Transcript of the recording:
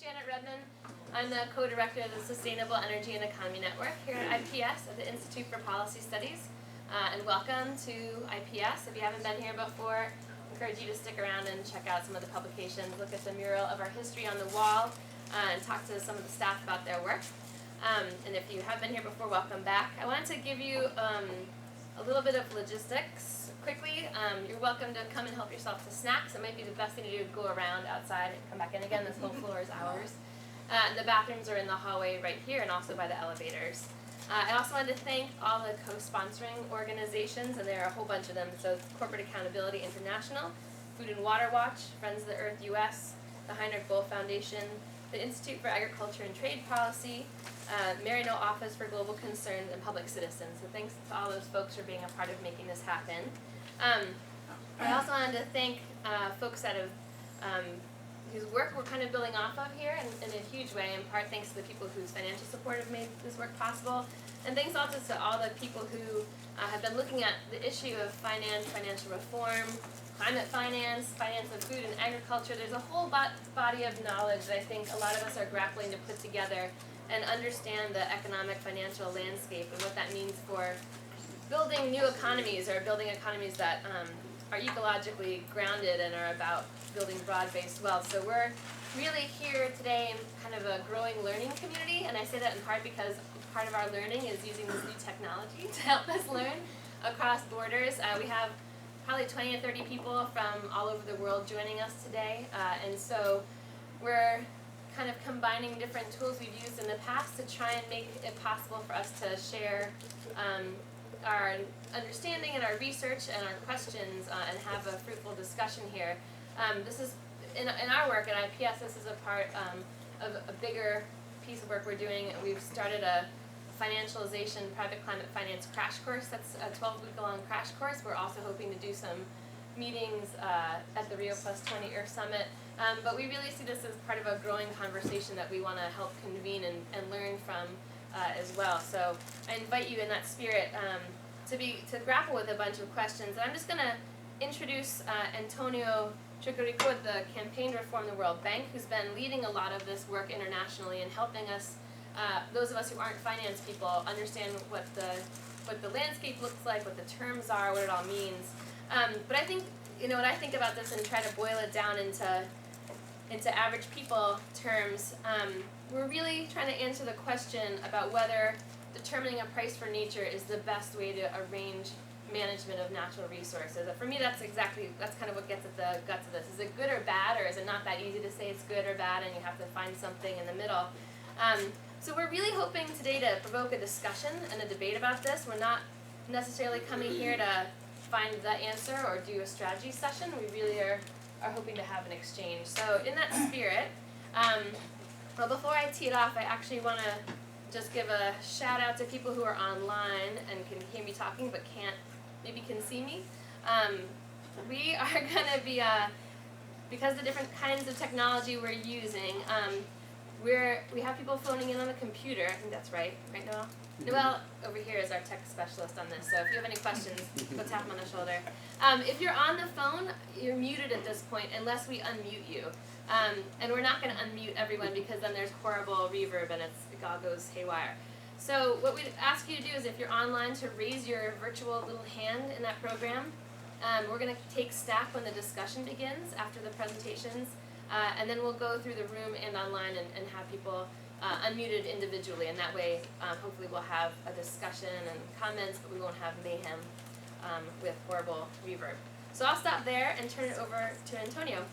Janet Redman. I'm the co-director of the Sustainable Energy and Economy Network here at IPS at the Institute for Policy Studies. And welcome to IPS. If you haven't been here before, I encourage you to stick around and check out some of the publications, look at the mural of our history on the wall, and talk to some of the staff about their work. And if you have been here before, welcome back. I wanted to give you a little bit of logistics quickly. You're welcome to come and help yourself to snacks. It might be the best thing to do, go around outside and come back in again. This whole floor is ours. And the bathrooms are in the hallway right here and also by the elevators. I also wanted to thank all the co-sponsoring organizations, and there are a whole bunch of them. So Corporate Accountability International, Food and Water Watch, Friends of the Earth US, the Heinrich Böll Foundation, the Institute for Agriculture and Trade Policy, Marino Office for Global Concerns, and Public Citizens. So thanks to all those folks for being a part of making this happen. I also wanted to thank folks that have whose work we're kind of building off of here in a huge way, in part thanks to the people whose financial support have made this work possible, and thanks also to all the people who have been looking at the issue of finance, financial reform, climate finance, finance of food and agriculture. There's a whole body of knowledge that I think a lot of us are grappling to put together and understand the economic financial landscape and what that means for building new economies, or building economies that are ecologically grounded and are about building broad-based wealth. So we're really here today in kind of a growing learning community, and I say that in part because part of our learning is using this new technology to help us learn across borders. We have probably 20 to 30 people from all over the world joining us today, and so we're kind of combining different tools we've used in the past to try and make it possible for us to share our understanding and our research and our questions and have a fruitful discussion here. This is, in our work at IPS, this is a part of a bigger piece of work we're doing. We've started a Financialization private climate finance crash course. That's a 12-week-long crash course. We're also hoping to do some meetings at the Rio+20 Earth Summit. But we really see this as part of a growing conversation that we want to help convene and learn from as well. So I invite you in that spirit to grapple with a bunch of questions. And I'm just going to introduce Antonio Chicorico with the Campaign to Reform the World Bank, who's been leading a lot of this work internationally and helping us, those of us who aren't finance people, understand what the landscape looks like, what the terms are, what it all means. But I think, when I think about this and try to boil it down into average people terms, we're really trying to answer the question about whether determining a price for nature is the best way to arrange management of natural resources. For me, that's kind of what gets at the guts of this. Is it good or bad, or is it not that easy to say it's good or bad and you have to find something in the middle? So we're really hoping today to provoke a discussion and a debate about this. We're not necessarily coming here to find the answer or do a strategy session. We really are hoping to have an exchange. So in that spirit, well, before I tee it off, I actually want to just give a shout out to people who are online and can hear me talking but maybe can see me. We are going to be, because of the different kinds of technology we're using, we have people phoning in on the computer. I think that's right Noel? Noel over here is our tech specialist on this, so if you have any questions, go tap him on the shoulder. If you're on the phone, you're muted at this point unless we unmute you. And we're not going to unmute everyone because then there's horrible reverb and it all goes haywire. So what we'd ask you to do is, if you're online, to raise your virtual little hand in that program. We're going to take staff when the discussion begins after the presentations, and then we'll go through the room and online and have people unmuted individually, and that way hopefully we'll have a discussion and comments, but we won't have mayhem with horrible reverb. So I'll stop there and turn it over to Antonio.